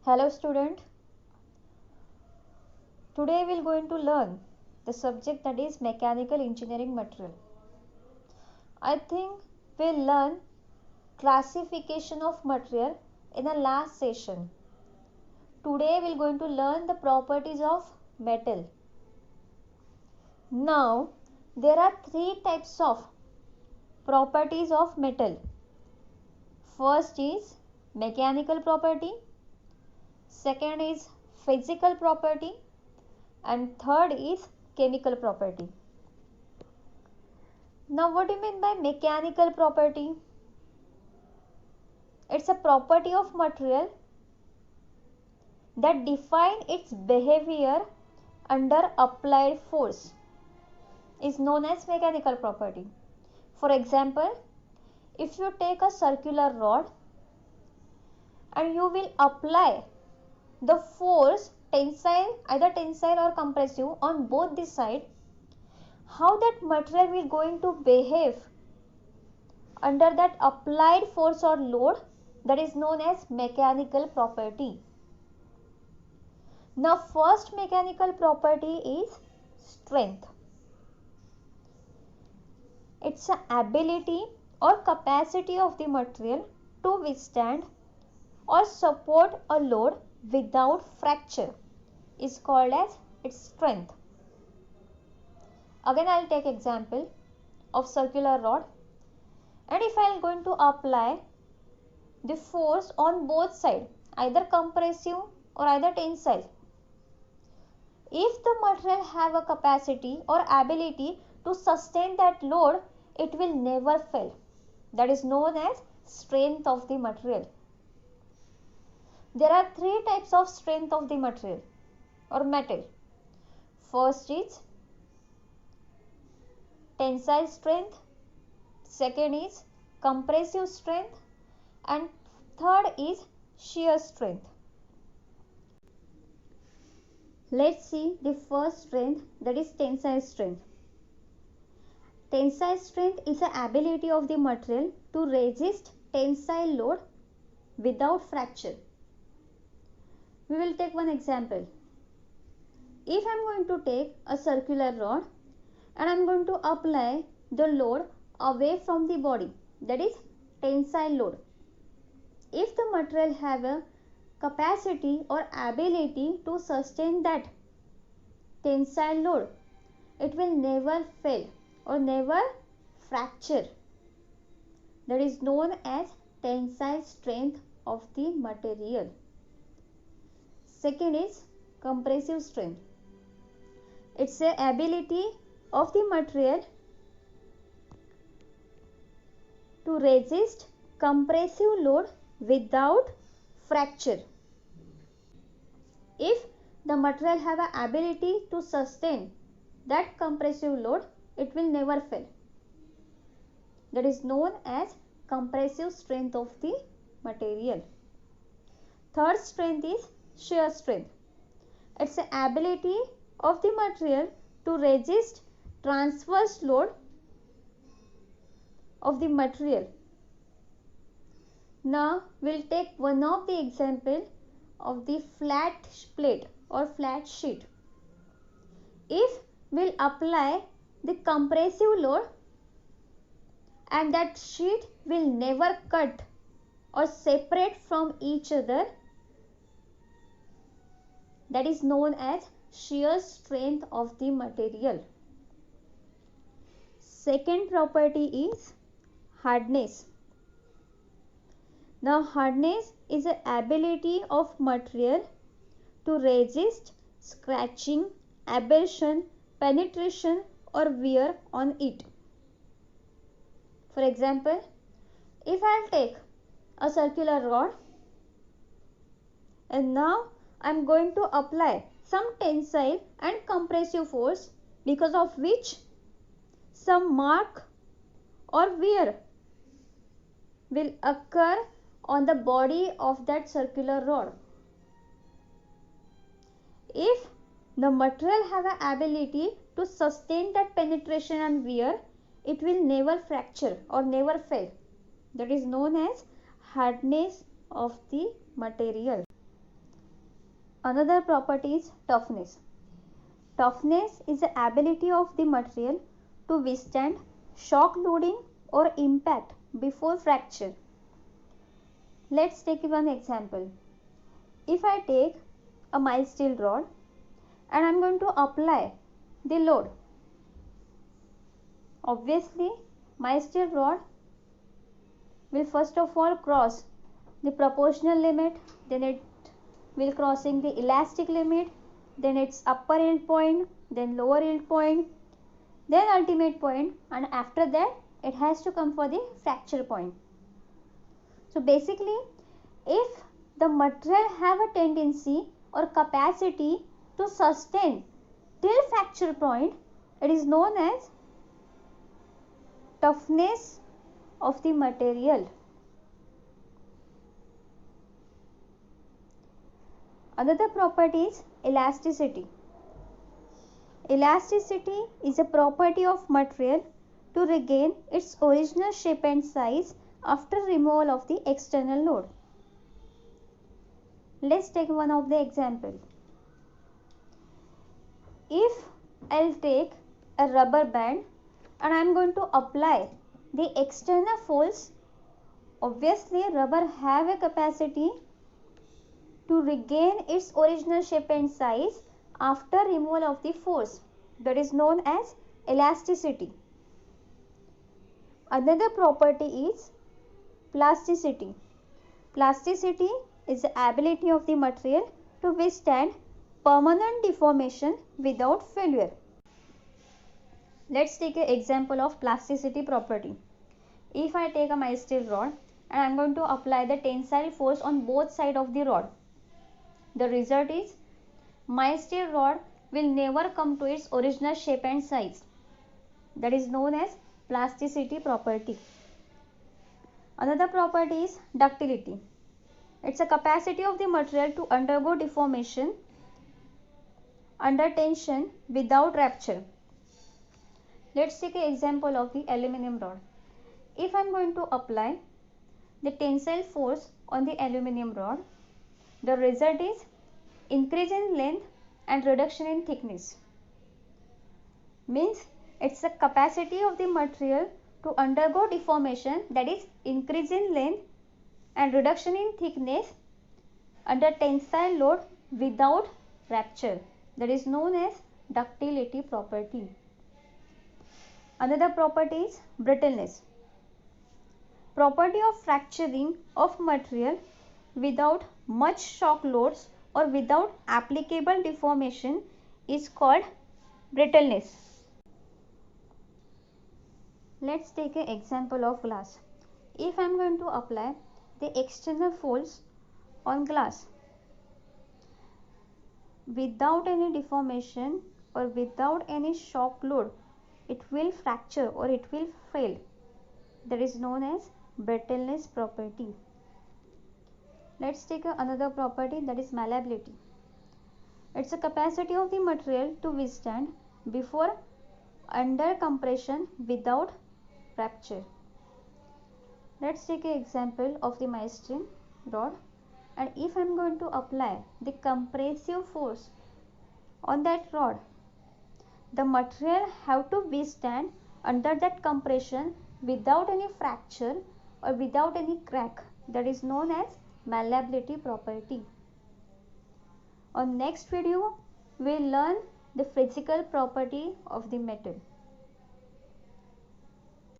Hello student, today we are going to learn the subject that is mechanical engineering material. I think we learn classification of material in the last session. Today we are going to learn the properties of metal. Now there are three types of properties of metal. First is mechanical property, second is physical property, and third is chemical property. Now what do you mean by mechanical property? It's a property of material that define its behavior under applied force is known as mechanical property. For example, if you take a circular rod and you will apply the force tensile, either tensile or compressive on both the side, how that material will going to behave under that applied force or load, that is known as mechanical property. Now first mechanical property is strength. It's an ability or capacity of the material to withstand or support a load without fracture is called as its strength. Again I will take example of circular rod, and if I am going to apply the force on both sides, either compressive or either tensile, if the material have a capacity or ability to sustain that load, it will never fail. That is known as strength of the material. There are three types of strength of the material or metal. First is tensile strength, second is compressive strength, and third is shear strength. Let's see the first strength, that is tensile strength. Tensile strength is the ability of the material to resist tensile load without fracture. We will take one example. If I am going to take a circular rod and I am going to apply the load away from the body, that is tensile load. If the material have a capacity or ability to sustain that tensile load, it will never fail or never fracture. That is known as tensile strength of the material. Second is compressive strength. It's the ability of the material to resist compressive load without fracture. If the material have an ability to sustain that compressive load, it will never fail. That is known as compressive strength of the material. Third strength is shear strength. It's the ability of the material to resist transverse load of the material. Now we'll take one of the example of the flat plate or flat sheet. If we'll apply the compressive load and that sheet will never cut or separate from each other, that is known as shear strength of the material. Second property is hardness. Now hardness is the ability of material to resist scratching, abrasion, penetration or wear on it. For example, if I will take a circular rod and now I am going to apply some tensile and compressive force, because of which some mark or wear will occur on the body of that circular rod. If the material have an ability to sustain that penetration and wear, it will never fracture or never fail. That is known as hardness of the material. Another property is toughness. Toughness is the ability of the material to withstand shock loading or impact before fracture. Let's take one example. If I take a mild steel rod and I am going to apply the load, obviously mild steel rod will first of all cross the proportional limit, then it will crossing the elastic limit, then its upper yield point, then lower yield point, then ultimate point, and after that it has to come for the fracture point. So basically, if the material have a tendency or capacity to sustain till fracture point, it is known as toughness of the material. Another property is elasticity. Elasticity is a property of material to regain its original shape and size after removal of the external load. Let's take one of the example. If I'll take a rubber band and I am going to apply the external force, obviously rubber have a capacity to regain its original shape and size after removal of the force, that is known as elasticity. Another property is plasticity. Plasticity is the ability of the material to withstand permanent deformation without failure. Let's take an example of plasticity property. If I take a mild steel rod and I am going to apply the tensile force on both sides of the rod, the result is mild steel rod will never come to its original shape and size. That is known as plasticity property. Another property is ductility. It's a capacity of the material to undergo deformation under tension without rupture. Let's take an example of the aluminum rod. If I am going to apply the tensile force on the aluminum rod, the result is increase in length and reduction in thickness. Means it's the capacity of the material to undergo deformation, that is increase in length and reduction in thickness under tensile load without rupture. That is known as ductility property. Another property is brittleness. Property of fracturing of material without much shock loads or without applicable deformation is called brittleness. Let's take an example of glass. If I am going to apply the external force on glass without any deformation or without any shock load, it will fracture or it will fail. That is known as brittleness property. Let's take another property, that is malleability. It's a capacity of the material to withstand before under compression without rupture. Let's take an example of the mild steel rod, and if I am going to apply the compressive force on that rod, the material have to withstand under that compression without any fracture or without any crack. That is known as malleability property. On next video, we will learn the physical property of the metal.